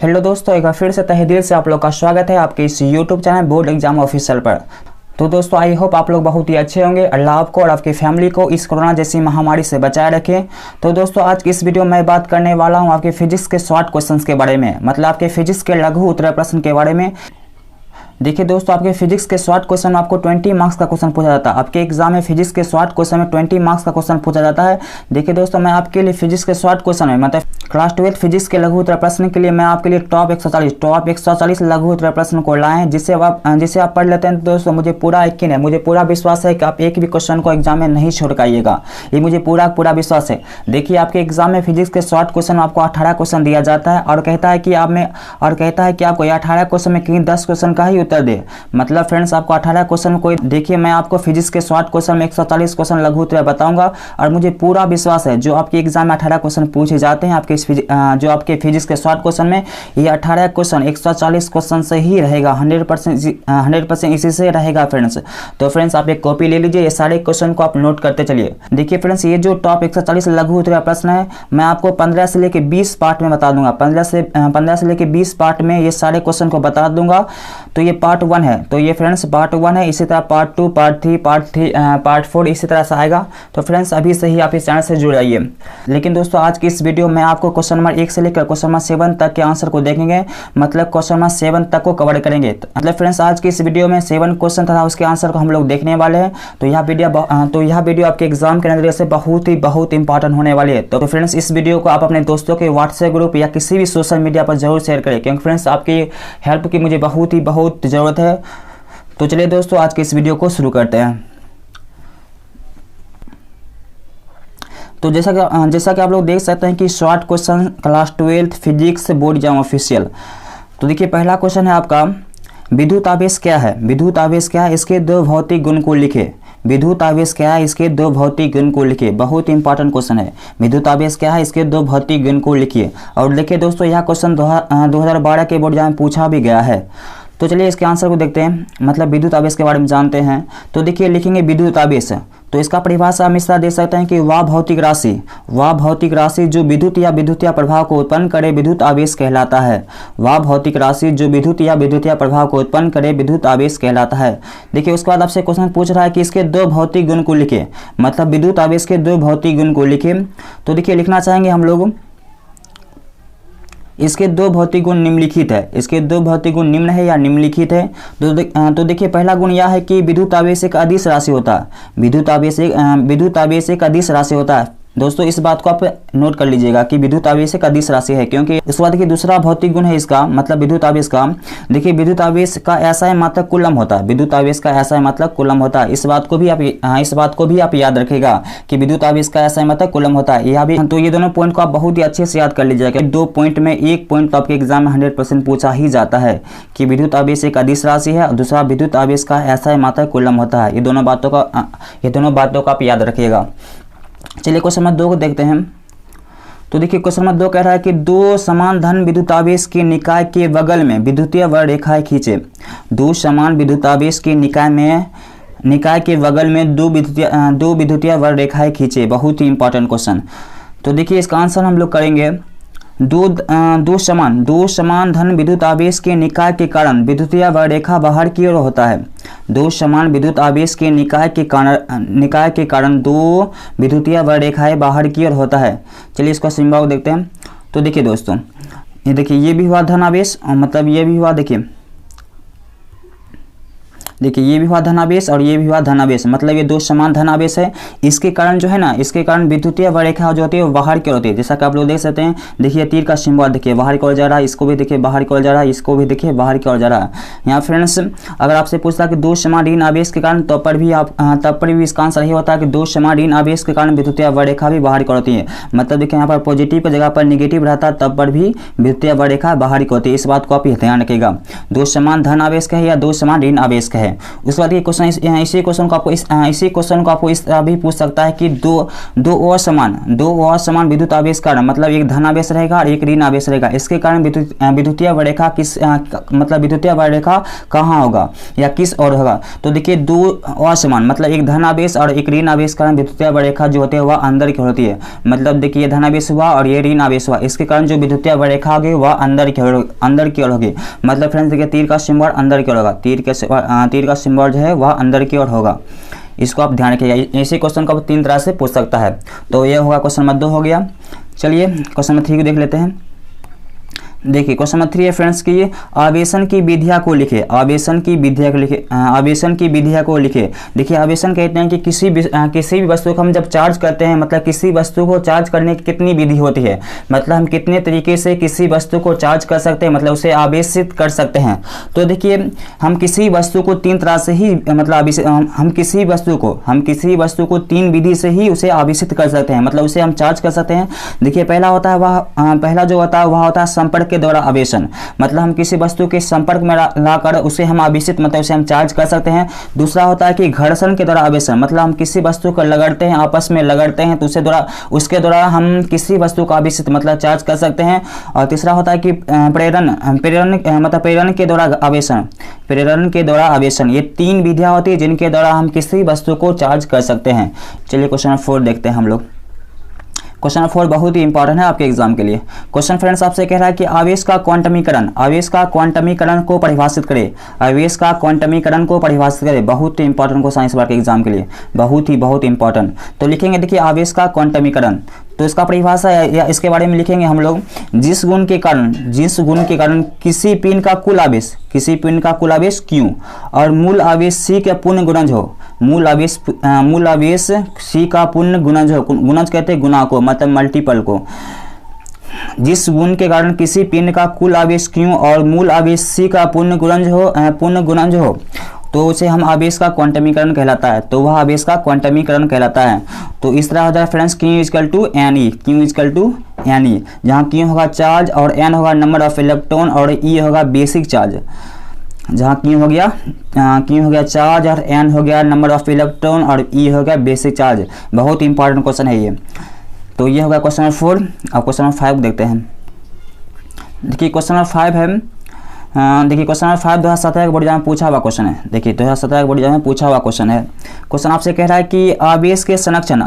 Hello दोस्तों, एक बार फिर से तहे दिल से आप लोग का स्वागत है आपके इस YouTube channel board exam official पर। तो दोस्तों आई होप आप लोग बहुत ही अच्छे होंगे। अल्लाह आपको और आपकी फैमिली को इस कोरोना जैसी महामारी से बचाए रखे। तो दोस्तों आज की इस वीडियो में मैं बात करने वाला हूं आपके फिजिक्स के शॉर्ट क्वेश्चंस के बारे में, मतलब आपके फिजिक्स के लघु उत्तर प्रश्न के बारे में। देखिए दोस्तों, आपके फिजिक्स के शॉर्ट क्वेश्चन आपको 20 मार्क्स का क्वेश्चन पूछा जाता है। आपके एग्जाम में फिजिक्स के शॉर्ट क्वेश्चन में 20 मार्क्स का क्वेश्चन पूछा जाता है। देखिए दोस्तों, मैं आपके लिए फिजिक्स के शॉर्ट क्वेश्चन में मतलब क्लास 12 फिजिक्स के लघु उत्तर प्रश्न के लिए मैं आपके लिए टॉप 140 लघु उत्तर प्रश्न को लाए हैं, जिसे आप पढ़ लेते हैं। तो दोस्तों मुझे पूरा यकीन है, मुझे पूरा विश्वास है कि आप एक भी क्वेश्चन को एग्जाम में नहीं छोड़ कर आइएगा। ये मुझे पूरा विश्वास है। देखिए आपके एग्जाम में फिजिक्स के शॉर्ट क्वेश्चन आपको 18 क्वेश्चन दिया जाता है और कहता है कि आपको 18 क्वेश्चन में कहीं 10 क्वेश्चन का ही उत्तर दे। मतलब फ्रेंड्स आपको 18 क्वेश्चन कोई देखिए, मैं आपको फिजिक्स के शॉर्ट क्वेश्चन में 140 क्वेश्चन लघु उत्तर बताऊंगा और मुझे पूरा विश्वास है जो आपके एग्जाम में 18 क्वेश्चन पूछे जाते हैं जो आपके फिजिक्स के शॉर्ट क्वेश्चन में, ये 18 क्वेश्चन 140 क्वेश्चन से ही रहेगा। 100% इसी से रहेगा फ्रेंड्स। तो फ्रेंड्स आप एक कॉपी ले लीजिए, ये सारे क्वेश्चन को आप नोट करते चलिए। देखिए फ्रेंड्स, ये जो टॉप 140 लघु उत्तर प्रश्न है मैं आपको 15 से लेकर 20 पार्ट में बता दूंगा। 15 से लेकर 20 पार्ट में ये सारे क्वेश्चन को बता दूंगा। तो ये पार्ट 1 है, तो ये फ्रेंड्स पार्ट 1 है। इसी तरह पार्ट 2, पार्ट 3, पार्ट 4 इसी तरह से आएगा। तो फ्रेंड्स अभी से ही आप इस चैनल से जुड़ जाइए। लेकिन दोस्तों आज की इस वीडियो में आपको क्वेश्चन नंबर 1 से लेकर क्वेश्चन नंबर 7 तक के आंसर को देखेंगे, मतलब क्वेश्चन नंबर 7 तक को कवर करेंगे। मतलब फ्रेंड्स आज की इस वीडियो में 7 क्वेश्चन तथा उसके आंसर को हम लोग देखने वाले हैं। तो यह वीडियो आपके एग्जाम के नजरिए से बहुत इंपॉर्टेंट होने वाली है। तो फ्रेंड्स इस वीडियो को आप अपने दोस्तों के व्हाट्सएप ग्रुप या किसी भी सोशल मीडिया पर जरूर शेयर करें, क्योंकि फ्रेंड्स आपकी हेल्प की मुझे बहुत ज़रूरत है। तो चलिए दोस्तों आज के इस वीडियो को शुरू करते हैं। तो जैसा कि आप लोग देख सकते हैं कि short question class 12 physics board exam official. तो देखिए पहला क्वेश्चन है आपका, विद्युत आवेश क्या है? विद्युत आवेश क्या है, इसके 2 भौतिक गुण को लिखे। विद्युत आवेश क्या है, इसके 2 भौतिक गुण को लिखिए। बहुत इंपॉर्टेंट क्वेश्चन है। विद्युत आवेश क्या है, इसके 2 भौतिक गुण को लिखिए। और देखिए दोस्तों यह क्वेश्चन 2012 के बोर्ड एग्जाम में पूछा भी गया है। तो चलिए इसके आंसर को देखते हैं, मतलब विद्युत आवेश के बारे में जानते हैं। तो देखिए लिखेंगे विद्युत आवेश, तो इसका परिभाषा हम इस तरह दे सकते हैं कि वह भौतिक राशि जो विद्युत या विद्युतीय प्रभाव को उत्पन्न करे विद्युत आवेश कहलाता है। वह भौतिक राशि जो विद्युत या विद्युतीय प्रभाव को उत्पन्न करे विद्युत आवेश कहलाता है। देखिए उसके बाद आपसे क्वेश्चन पूछ रहा है कि इसके 2 भौतिक गुण को लिखे, मतलब विद्युत आवेश के 2 भौतिक गुण को लिखे। तो देखिए लिखना चाहेंगे हम लोग, इसके 2 भौतिक गुण निम्नलिखित है। इसके 2 भौतिक गुण निम्न है या निम्नलिखित है। तो देखिए पहला गुण यह है कि विद्युत आवेश एक अदिश राशि होता है। विद्युत आवेश एक अदिश राशि होता है। दोस्तों इस बात को आप नोट कर लीजिएगा कि विद्युत आवेश एक अदिश राशि है, क्योंकि इसके बाद देखिए दूसरा भौतिक गुण है इसका, मतलब विद्युत आवेश का। देखिए विद्युत आवेश का ऐसा मात्रक कूलम होता है। विद्युत आवेश का ऐसा मात्रक कूलम होता है। इस बात को भी आप याद रखिएगा कि विद्युत आवेश का ऐसा मात्रक कूलम होता है। यह भी तो ये दोनों पॉइंट को आप बहुत ही अच्छे से याद कर लीजिएगा। 2 पॉइंट में 1 पॉइंट तो आपके एग्जाम में 100% पूछा ही जाता है कि विद्युत आवेश एक अदिश राशि है और दूसरा विद्युत आवेश का ऐसा मात्रक कूलम होता है। ये दोनों बातों को आप याद रखिएगा। चलिए क्वेश्चन नंबर 2 को देखते हैं। तो देखिए क्वेश्चन नंबर 2 कह रहा है कि 2 समान धन विद्युत आवेश के निकाय के बगल में विद्युतीय वक्ररेखाएं खींचे। 2 समान विद्युत आवेश के निकाय के बगल में 2 विद्युतीय वक्ररेखाएं खींचे। बहुत ही इंपॉर्टेंट क्वेश्चन। तो देखिए इसका आंसर हम लोग करेंगे, दो समान धन विद्युत आवेश के निकाय के कारण विद्युतीय वक्ररेखा बाहर की ओर होता है। 2 समान विद्युत आवेश के निकाय के कारण 2 विद्युतीय वक्ररेखाएं बाहर की ओर होता है। चलिए इसका सिंबल देखते हैं। तो देखिए दोस्तों, ये देखिए ये भी हुआ धन आवेश, मतलब ये भी हुआ, देखिए ये भी हुआ धन आवेश और ये भी हुआ धन आवेश, मतलब ये 2 समान धन आवेश है। इसके कारण जो है ना, इसके कारण विद्युतीय वक्ररेखा जो होती है वो बाहर की ओर होती है। जैसा कि आप लोग देख सकते हैं, देखिए तीर का सिंबल देखिए बाहर की ओर जा रहा है, इसको भी देखिए बाहर की ओर जा रहा है, इसको भी देखिए बाहर की ओर जा रहा है। यहाँ फ्रेंड्स अगर आपसे पूछता कि 2 समान ऋण आवेश के कारण, तब पर भी इसका आंसर यही होता है कि 2 समान ऋण आवेश के कारण विद्युतीय वक्ररेखा भी बाहर की ओर होती है। मतलब देखिए यहाँ पर पॉजिटिव की जगह पर निगेटिव रहता है, तब पर भी विद्युतीय वक्ररेखा बाहर की होती है। इस बात को आप ध्यान रखिएगा। 2 समान धन आवेश का है या 2 समान ऋण आवेश का है। हैं। उसके बाद ये क्वेश्चन इसी क्वेश्चन को आपको इस तरह भी पूछ सकता है कि दो असमान विद्युत आवेश कारण, मतलब एक धन आवेश रहेगा और एक ऋण आवेश रहेगा, इसके कारण विद्युतीय वक्ररेखा किस मतलब विद्युतीय वक्ररेखा कहाँ होगा या किस और होगा। तो देखिए दो असमान मतलब एक धन आवेश और एक ऋण आवेश कारण विद्युतीय वक्ररेखा जो होती है वह अंदर की ओर होती है। मतलब देखिए ये धन आवेश हुआ और ये ऋण आवेश हुआ, इसके कारण जो विद्युतीय वक्ररेखा होगी वह अंदर की ओर होगी। मतलब फ्रेंड्स देखिए तीर का सिंबल अंदर की ओर होगा, तीर का सिंबल जो है वह अंदर की ओर होगा। इसको आप ध्यान रखिएगा। इसी क्वेश्चन को 3 तरह से पूछ सकता है। तो ये होगा क्वेश्चन नंबर 2 हो गया। चलिए क्वेश्चन नंबर 3 को देख लेते हैं। देखिए क्वेश्चन नंबर 3 है फ्रेंड्स की आवेशन की विधिया को लिखे। आवेशन की विधिया को लिखे। देखिए आवेशन कहते हैं कि किसी भी वस्तु को हम जब चार्ज करते हैं, मतलब किसी वस्तु को चार्ज करने की कितनी विधि होती है, मतलब हम कितने तरीके से किसी वस्तु को चार्ज कर सकते हैं, मतलब उसे आवेशित कर सकते हैं। तो देखिए हम किसी वस्तु को 3 तरह से ही मतलब हम किसी वस्तु को 3 विधि से ही उसे आवेशित कर सकते हैं, मतलब उसे हम चार्ज कर सकते हैं। देखिए पहला जो होता है वह होता है संपर्क के द्वारा आवेशन, मतलब हम किसी वस्तु के संपर्क में लाकर उसे हम आवेशित मतलब उसे हम चार्ज कर सकते हैं। दूसरा होता है कि घर्षण के द्वारा आवेशन, मतलब हम किसी वस्तु को लगड़ते हैं, आपस में लगड़ते हैं, तो उसके द्वारा हम किसी वस्तु को आवेशित मतलब चार्ज कर सकते हैं। और तीसरा होता है कि प्रेरण के द्वारा आवेशन। ये 3 विधियां होती है जिनके द्वारा हम किसी वस्तु को चार्ज कर सकते हैं। चलिए क्वेश्चन नंबर 4 देखते हैं हम लोग। क्वेश्चन नंबर 4 बहुत ही इंपॉर्टेंट है आपके एग्जाम के लिए। क्वेश्चन फ्रेंड्स आपसे कह रहा है कि आवेश का क्वांटमीकरण को परिभाषित करें। आवेश का क्वांटमीकरण को परिभाषित करें। बहुत ही इंपॉर्टेंट क्वेश्चन इस बार के एग्जाम के लिए, बहुत इंपॉर्टेंट। तो लिखेंगे देखिए आवेश का क्वांटमीकरण, तो इसका परिभाषा या इसके बारे में लिखेंगे हम लोग। जिस गुण के कारण किसी पिंड का कुल आवेश Q और मूल आवेश C का पूर्ण गुणज हो। मूल आवेश C का पूर्ण गुणज हो। गुणज कहते हैं गुणा को, मतलब मल्टीपल को। जिस गुण के कारण किसी पिंड का कुल आवेश Q और मूल आवेश C का पूर्ण गुणज हो तो उसे हम आवेश का क्वांटमीकरण कहलाता है। तो वह आवेश का क्वांटमीकरण कहलाता है। तो इस तरह हो जाए friends Q equal to Ne, जहाँ Q होगा चार्ज और N होगा नंबर ऑफ इलेक्ट्रॉन और E होगा बेसिक चार्ज। जहाँ Q हो गया चार्ज और N हो गया नंबर ऑफ इलेक्ट्रॉन और E हो गया बेसिक चार्ज। बहुत इंपॉर्टेंट क्वेश्चन है ये। तो ये होगा क्वेश्चन नंबर 4। अब क्वेश्चन नंबर 5 देखते हैं। देखिए क्वेश्चन नंबर 5 है, देखिए क्वेश्चन नंबर 5 2017 के बोर्ड एग्जाम में पूछा हुआ क्वेश्चन है। देखिए 2017 के बोर्ड एग्जाम में पूछा हुआ क्वेश्चन है। क्वेश्चन आपसे कह रहा है कि आवेश के संरक्षण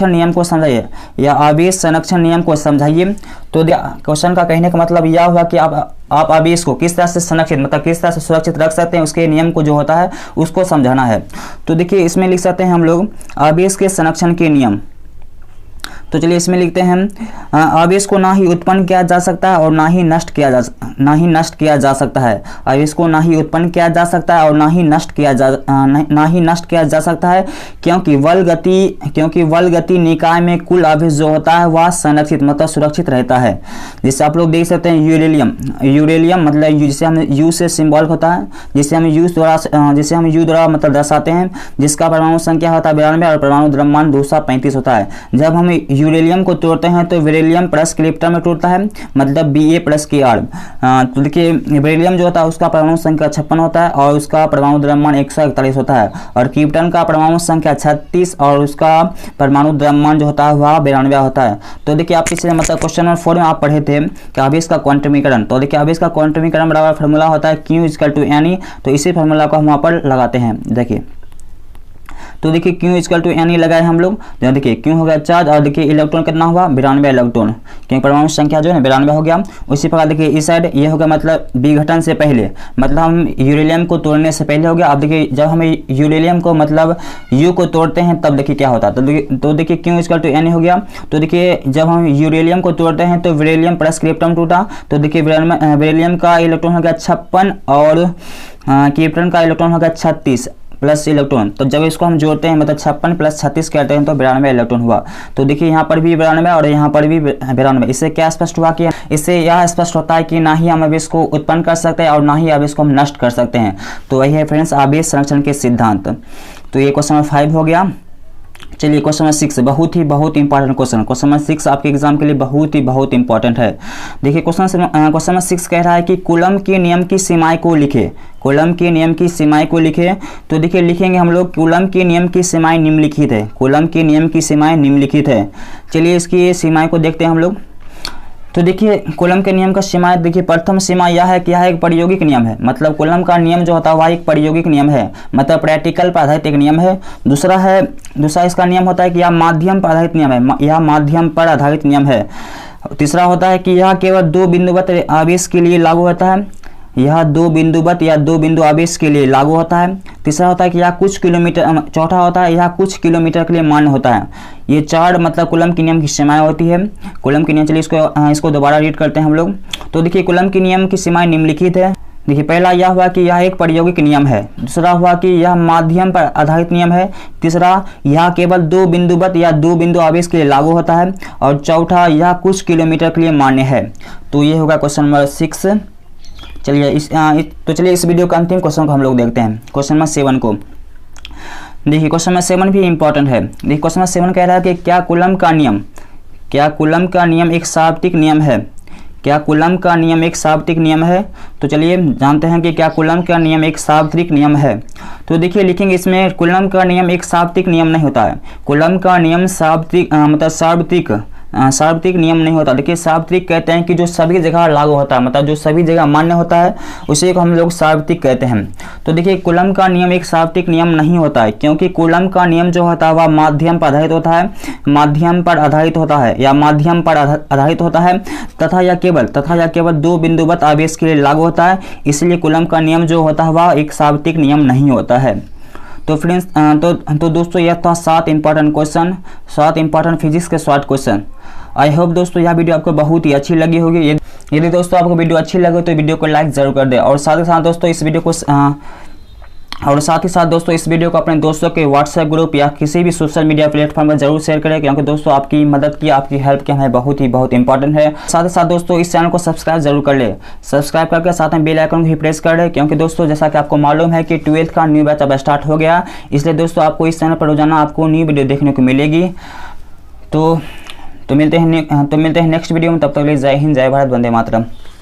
नियम को समझाइए या आवेश संरक्षण नियम को समझाइए। तो क्वेश्चन का कहने का मतलब यह हुआ कि आप आवेश को किस तरह से संरक्षित मतलब किस तरह से सुरक्षित रख सकते हैं, उसके नियम को जो होता है उसको समझाना है। तो देखिए इसमें लिख सकते हैं हम लोग आवेश के संरक्षण के नियम। तो चलिए इसमें लिखते हैं आवेश को ना ही उत्पन्न किया जा सकता है और ना ही नष्ट किया जा सकता है। आवेश को ना ही उत्पन्न किया जा सकता है और ना ही नष्ट किया जा सकता है, क्योंकि वल गति निकाय में कुल आवेश जो होता है वह संरक्षित मतलब सुरक्षित रहता है। जैसे आप लोग देख सकते हैं यूरेलियम मतलब जिसे हम यू से सिंबल होता है, जिसे हम यू द्वारा मतलब दर्शाते हैं, जिसका परमाणु संख्या होता है 92 और परमाणु द्रव्यमान 235 होता है। जब हम यूरेलियम को तोड़ते हैं तो बेरिलियम प्लस क्रिप्टन में टूटता है, मतलब Ba प्लस Kr। तो देखिए बेरिलियम जो होता है उसका परमाणु संख्या 56 होता है और उसका परमाणु द्रव्यमान 141 होता है, और क्रिप्टन का परमाणु संख्या 36 और उसका परमाणु द्रव्यमान जो होता है वह 92 होता है। तो देखिए आप पिछले मतलब क्वेश्चन नंबर 4 में आप पढ़े थे कि आवेश का क्वांटमीकरण। तो देखिए आवेश का क्वांटमीकरण बराबर फार्मूला होता है Q इक्वल टू Ne। तो इसी फार्मूला को हम वहाँ पर लगाते हैं। देखिए तो देखिए Q इक्वल टू Ne लगाए हम लोग। देखिए Q हो गया चार्ज और देखिए इलेक्ट्रॉन कितना हुआ 92 इलेक्ट्रॉन, क्योंकि परमाणु संख्या जो है 92 हो गया। उसी प्रकार देखिए इस साइड ये होगा मतलब विघटन से पहले, मतलब हम यूरेलियम को तोड़ने से पहले हो गया। अब देखिए जब हम यूरेलियम को मतलब U को तोड़ते हैं तब देखिए क्या होता है। तो देखिए Q इक्वल टू Ne हो गया। तो देखिए जब हम यूरेलियम को तोड़ते हैं तो बेरिलियम प्लस क्रिप्टन टूटा। तो देखिए बेरिलियम का इलेक्ट्रॉन हो गया 56 और क्रिप्टन का इलेक्ट्रॉन हो गया 36 प्लस इलेक्ट्रॉन। तो जब इसको हम जोड़ते हैं मतलब 56 प्लस 36 करते हैं तो 92 इलेक्ट्रॉन हुआ। तो देखिए यहाँ पर भी 92 और यहाँ पर भी 92। इससे क्या स्पष्ट हुआ कि इससे यह स्पष्ट होता है कि ना ही हम आवेश को उत्पन्न कर सकते हैं और ना ही आवेश को हम नष्ट कर सकते हैं। तो वही है फ्रेंड्स आवेश संरक्षण के सिद्धांत। तो ये क्वेश्चन नंबर 5 हो गया। चलिए क्वेश्चन नंबर 6 बहुत इंपॉर्टेंट क्वेश्चन नंबर 6 आपके एग्जाम के लिए बहुत इंपॉर्टेंट है। देखिए क्वेश्चन नंबर 6 कह रहा है कि कूलम के नियम की सीमाएं को लिखे। कूलम के नियम की सीमाएं को लिखे। तो देखिए लिखेंगे हम लोग कूलम के नियम की सीमाएं निम्नलिखित है। कूलम के नियम की सीमाएं निम्नलिखित है। चलिए इसकी सीमाएं को देखते हैं हम लोग। तो देखिए कूलम के नियम का सीमा, देखिए प्रथम सीमा यह है कि यह एक प्रायोगिक नियम है, मतलब कूलम का नियम जो होता है वह एक प्रायोगिक नियम है, मतलब प्रैक्टिकल पर आधारित एक नियम है। दूसरा इसका नियम होता है कि यह माध्यम पर आधारित नियम है, यह माध्यम पर आधारित नियम है। तीसरा होता है कि यह केवल 2 बिंदुवत आवेश के लिए लागू होता है, यह 2 बिंदुवत या 2 बिंदु आवेश के लिए लागू होता है। तीसरा होता है कि यह कुछ किलोमीटर, चौथा होता है यह कुछ किलोमीटर के लिए मान्य होता है। ये 4 मतलब कूलम के नियम की सीमाएं होती है। कूलम के नियम, चलिए इसको दोबारा रीड करते हैं हम लोग। तो देखिए कूलम के नियम की सीमाएं निम्नलिखित है। देखिए पहला यह हुआ कि यह एक प्रायोगिक नियम है। दूसरा हुआ कि यह माध्यम पर आधारित नियम है। तीसरा यह केवल 2 बिंदुवत या 2 बिंदु आवेश के लिए लागू होता है। और चौथा यह कुछ किलोमीटर के लिए मान्य है। तो ये होगा क्वेश्चन नंबर 6। चलिए इस वीडियो का अंतिम क्वेश्चन को हम लोग देखते हैं, क्वेश्चन नंबर 7 को। देखिए क्वेश्चन नंबर 7 भी इंपॉर्टेंट है। देखिए क्वेश्चन नंबर 7 कह रहा है कि क्या कूलम का नियम एक सार्वत्रिक नियम है? क्या कूलम का नियम एक सार्वत्रिक नियम है? तो चलिए जानते हैं कि क्या कूलम का नियम एक सार्वत्रिक नियम है। तो देखिए लिखेंगे इसमें कूलम का नियम एक सार्वत्रिक नियम नहीं होता है। कूलम का नियम सार्वत्रिक नियम नहीं होता। देखिए सार्वत्रिक कहते हैं कि जो सभी जगह लागू होता है, मतलब जो सभी जगह मान्य होता है उसे को हम लोग सार्वत्रिक कहते हैं। तो देखिए कूलम का नियम एक सार्वत्रिक नियम नहीं होता है, क्योंकि कूलम का नियम जो होता है वह माध्यम पर आधारित होता है, तथा यह केवल 2 बिंदुवत आवेश के लिए लागू होता है। इसलिए कूलम का नियम जो होता है वह एक सार्वत्रिक नियम नहीं होता है। तो फ्रेंड्स तो दोस्तों यह था 7 इंपॉर्टेंट फिजिक्स के शॉर्ट क्वेश्चन। आई होप दोस्तों यह वीडियो आपको बहुत ही अच्छी लगी होगी। यदि दोस्तों आपको वीडियो अच्छी लगे तो वीडियो को लाइक जरूर कर दें, और साथ ही साथ दोस्तों इस वीडियो को अपने दोस्तों के व्हाट्सएप ग्रुप या किसी भी सोशल मीडिया प्लेटफॉर्म पर जरूर शेयर करें, क्योंकि दोस्तों आपकी मदद की, आपकी हेल्प की हमें बहुत इंपॉर्टेंट है। साथ ही साथ दोस्तों इस चैनल को सब्सक्राइब जरूर कर ले, सब्सक्राइब करके साथ में बेल आइकन भी प्रेस कर ले, क्योंकि दोस्तों जैसा कि आपको मालूम है कि 12th का न्यू बैच अब स्टार्ट हो गया, इसलिए दोस्तों आपको इस चैनल पर रोजाना आपको न्यू वीडियो देखने को मिलेगी। तो मिलते हैं नेक्स्ट वीडियो में। तब तक के लिए जय हिंद, जय भारत, वंदे मातरम।